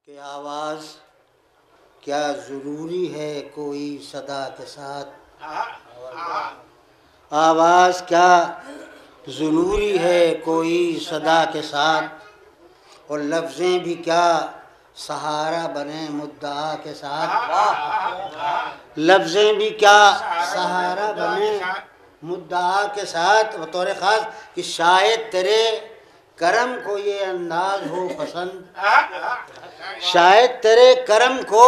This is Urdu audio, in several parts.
کہ آواز کیا ضروری ہے کوئی صدا کے ساتھ، آواز کیا ضروری ہے کوئی صدا کے ساتھ، اور لفظیں بھی کیا سہارا بنے مدعا کے ساتھ، لفظیں بھی کیا سہارا بنے مدعا کے ساتھ، بطور خاص کہ شاید تیرے کرم کو یہ انداز ہو پسند، شاید تیرے کرم کو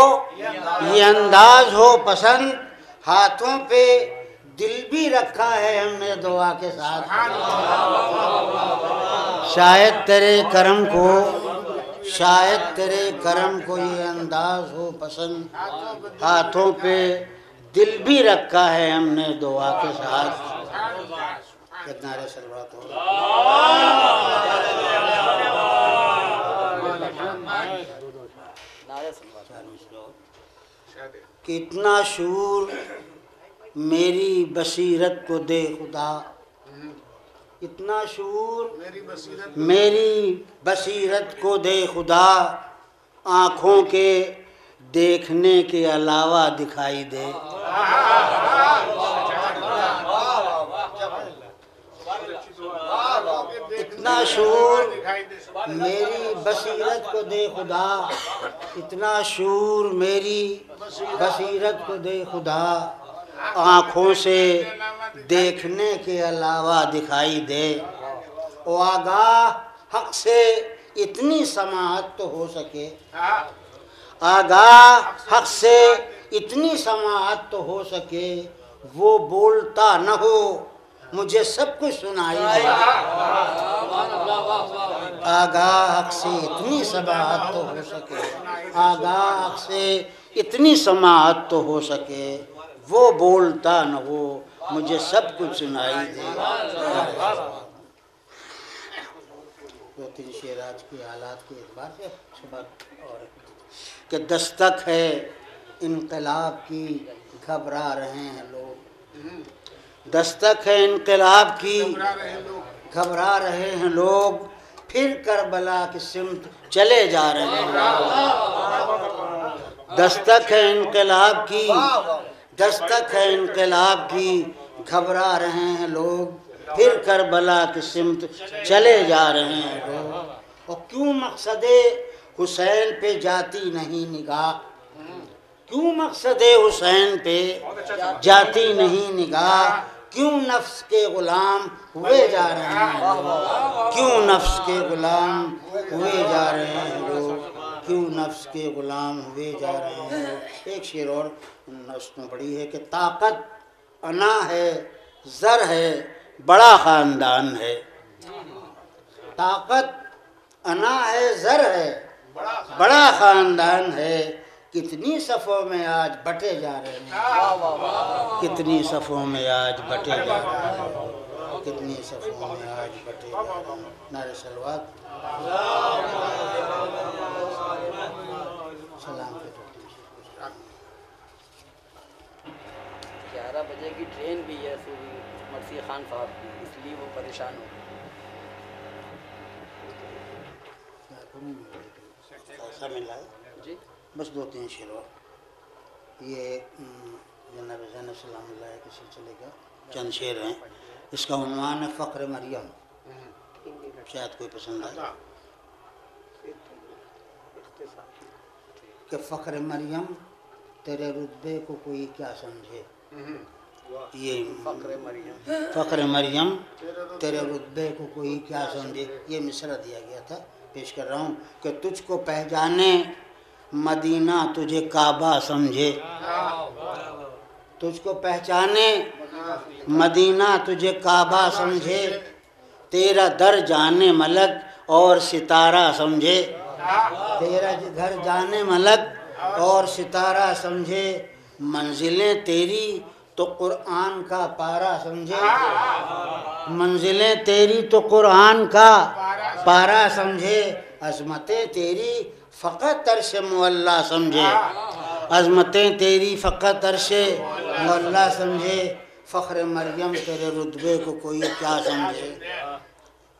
یہ انداز ہو پسند، ہاتھوں پہ دل بھی رکھا ہے ہم نے دعا کے ساتھ، شاید تیرے کرم کو، شاید تیرے کرم کو یہ انداز ہو پسند، ہاتھوں پہ دل بھی رکھا ہے ہم نے دعا کے ساتھ۔ ایک نعرہ صلوات ہو کتنا شعور میری بصیرت کو دے خدا، اتنا شعور میری بصیرت کو دے خدا، آنکھوں کے دیکھنے کے علاوہ دکھائی دے، اتنا شعور میری بصیرت کو دے خدا، اتنا شعور میری بصیرت کو دے خدا، آنکھوں سے دیکھنے کے علاوہ دکھائی دے، او آگاہ حق سے اتنی سماعت تو ہو سکے، آگاہ حق سے اتنی سماعت تو ہو سکے، وہ بولتا نہ ہو مجھے سب کچھ سنائی دے، آگاہ حق سے اتنی سماعت تو ہو سکے، آگاہ حق سے اتنی سماعت تو ہو سکے، وہ بولتا نہ ہو مجھے سب کچھ سنائی دے۔ دو تین شعر آج کے حالات کے اعتبار سے سبق اور کہ دستک ہے انقلاب کی گھبرا رہے ہیں لوگ، دستک ہے انقلاب کی گھبرا رہے ہیں لوگ، پھر کربلا کی سمت چلے جا رہے ہیں، دستک ہے انقلاب کی، دستک ہے انقلاب کی گھبرا رہے ہیں لوگ، پھر کربلا کی سمت چلے جا رہے ہیں لوگ، اور کیوں مقصد حسین پہ جاتی نہیں نگاہ، کیوں مقصد حسین پہ جاتی نہیں نگاہ، کیوں نفس کے غلام ہوئے جا رہے ہیں لوگ، کیوں نفس کے غلام ہوئے جا رہے ہیں لوگ، کیوں نفس کے غلام ہوئے جا رہے ہیں لوگ۔ ایک شعر اور اس میں بڑی ہے کہ طاقت انا ہے زر ہے بڑا خاندان ہے، طاقت انا ہے زر ہے بڑا خاندان ہے، کتنی صفوں میں آج بٹے جا رہے ہیں، کتنی صفوں میں آج بٹے جا رہے ہیں، کتنی صفوں میں آج بٹے جا رہے ہیں۔ نعرہ صلوات، سلام کے 11 بجے کی ٹرین بھی ہے مرثیہ خان صاحب کی، اس لیے وہ پریشان ہو ایسا ملا ہے جی۔ بس دو تین شعر اور، یہ جناب زین السلام اللہ کے سلسلے کا چند شعر ہیں، اس کا عنوان ہے فخر مریم، شاید کوئی پسند آئے کہ فخر مریم تیرے رتبے کو کوئی کیا سمجھے، یہ فخر مریم تیرے رتبے کو کوئی کیا سمجھے، یہ مصرع دیا گیا تھا، پیش کر رہا ہوں کہ تجھ کو پہچانے مدینہ تجھے کعبہ سمجھے، تجھ کو پہچانے مدینہ تجھے کعبہ سمجھے، تیرا در جانے ملک اور ستارہ سمجھے، تیرا گھر جانے ملک اور ستارہ سمجھے، منزلیں تیری تو قرآن کا پارہ سمجھے، منزلیں تیری تو قرآن کا پارہ سمجھے، عظمتیں تیری فقط عرش معلیٰ سمجھے، عظمتیں تیری فقط عرش معلیٰ سمجھے، فخر مریم تیرے رتبے کو کوئی کیا سمجھے۔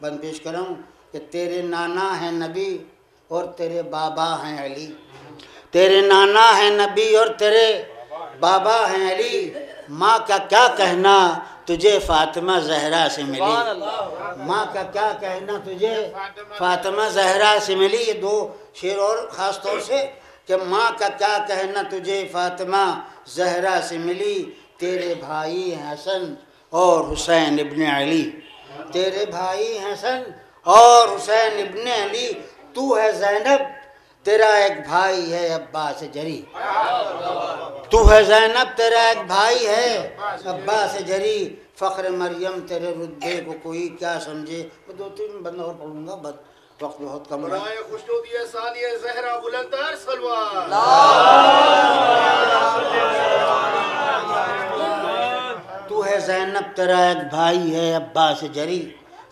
بند پیش کروں کہ تیرے نانا ہیں نبی اور تیرے بابا ہیں علی، تیرے نانا ہیں نبی اور تیرے بابا ہیں علی، ماں کا کیا کہنا تجھے فاطمہ زہرا سے ملی، ماں کا کیا کہنا تجھے فاطمہ زہرا سے ملی۔ یہ دو شعر اور خاص طور سے کہ ماں کا کیا کہنا تجھے فاطمہ زہرا سے ملی، تیرے بھائی ہیں حسن اور حسین ابن علی، تیرے بھائی ہیں حسن اور حسین ابن علی، تو ہے زینب تیرا ایک بھائی ہے عباس جری، تو ہے زینب تیرا ایک بھائی ہے عباس جری، فخر مریم تیرے رتبے کو کوئی کیا سمجھے۔ میں دو تین بند اور پڑھوں گا، وقت بہت کم ہے۔ برائے خوشنودی ثانیہ زہرا بلندتر سلوات۔ تو ہے زینب تیرا ایک بھائی ہے عباس جری،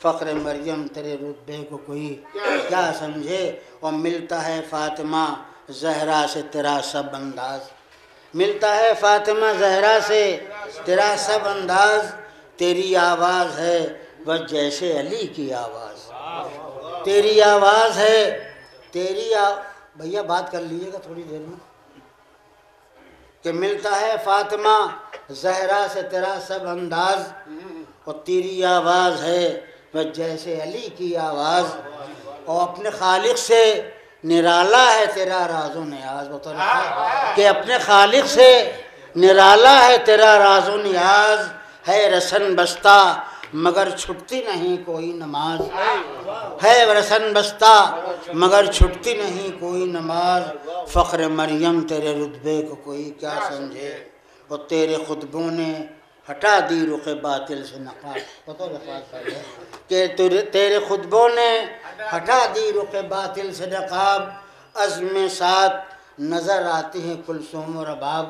فخر مریم تیرے رتبے کو کوئی کیا سمجھے، اور ملتا ہے فاطمہ زہرا سے تیرا سب انداز، ملتا ہے فاطمہ زہرا سے تیرا سب انداز، تیری آواز ہے وہ جیسے علی کی آواز، تیری آواز ہے بھیا بات کر لیجیے گا تھوڑی دیر میں، کہ ملتا ہے فاطمہ زہرا سے تیرا سب انداز، اور تیری آواز ہے وہ جیسے علی کی آواز، اور اپنے خالق سے نرالا ہے تیرا راز و نیاز، کہ اپنے خالق سے نرالا ہے تیرا راز و نیاز، ہے رسن بستہ مگر چھٹتی نہیں کوئی نماز، ہے رسن بستہ مگر چھٹتی نہیں کوئی نماز، فخر مریم تیرے رتبے کو کوئی کیا سمجھے، اور تیرے خطبوں نے ہٹا دی رخ باطل سے نقاب، کہ تیرے خطبوں نے ہٹا دی رخ باطل سے نقاب، عزم ساتھ نظر آتی ہیں کلثوم و رباب،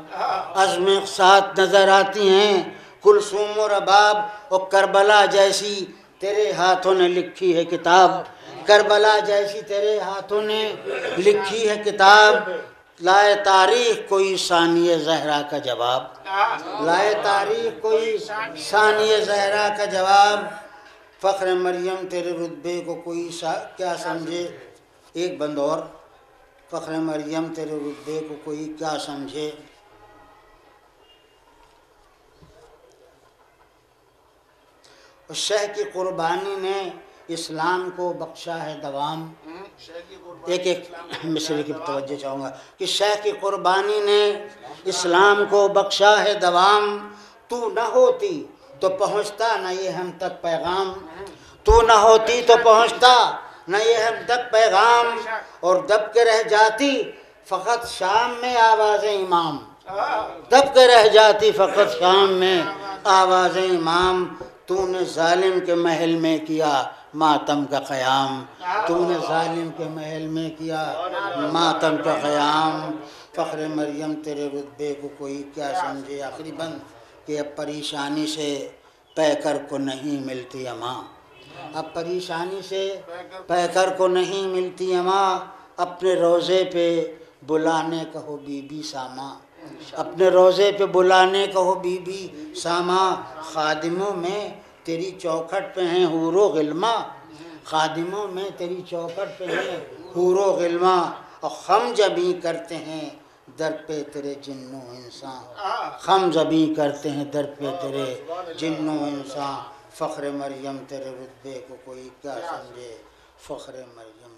عزم ساتھ نظر آتی ہیں کلثوم و رباب، اور کربلا جیسی تیرے ہاتھوں نے لکھی ہے کتاب، کربلا جیسی تیرے ہاتھوں نے لکھی ہے کتاب، لائے تاریخ کوئی ثانیہ زہرا کا جواب، لائے تاریخ کوئی ثانیہ زہرا کا جواب، فخر مریم تیرے رتبے کو کوئی کیا سمجھے۔ ایک بند اور، فخر مریم تیرے رتبے کو کوئی کیا سمجھے، شہ کی قربانی نے اسلام کو بخشا ہے دوام، ایک مصرے کی توجہ چاہوں گا، کہ شہ کی قربانی نے اسلام کو بخشا ہے دوام، تو نہ ہوتی تو پہنچتا نہ یہ ہم تک پیغام، تو نہ ہوتی تو پہنچتا نہ یہ ہم تک پیغام، اور دب کے رہ جاتی فقط شام میں آواز امام، دب کے رہ جاتی فقط شام میں آواز امام، تو نے ظالم کے محل میں کیا ماتم کا قیام، تو نے ظالم کے محل میں کیا ماتم کا قیام، فخر مریم تیرے رتبے کو کوئی کیا سمجھے۔ آخری بند، کہ اب پریشانی سے پیکر کو نہیں ملتی اماں، اب پریشانی سے پیکر کو نہیں ملتی اماں، اپنے روزے پہ بلانے کہو بی بی ساما، اپنے روزے پہ بلانے کہو بی بی ساما، خادموں میں تیری چوکھٹ پہ ہیں حور و غلما، خادموں میں تیری چوکھٹ پہ ہیں حور و غلما، اور خم جبیں کرتے ہیں در پہ تیرے جن و انسان، خم جبیں کرتے ہیں در پہ تیرے جن و انسان، فخر مریم تیرے رتبے کو کوئی کیا سمجھے، فخر مریم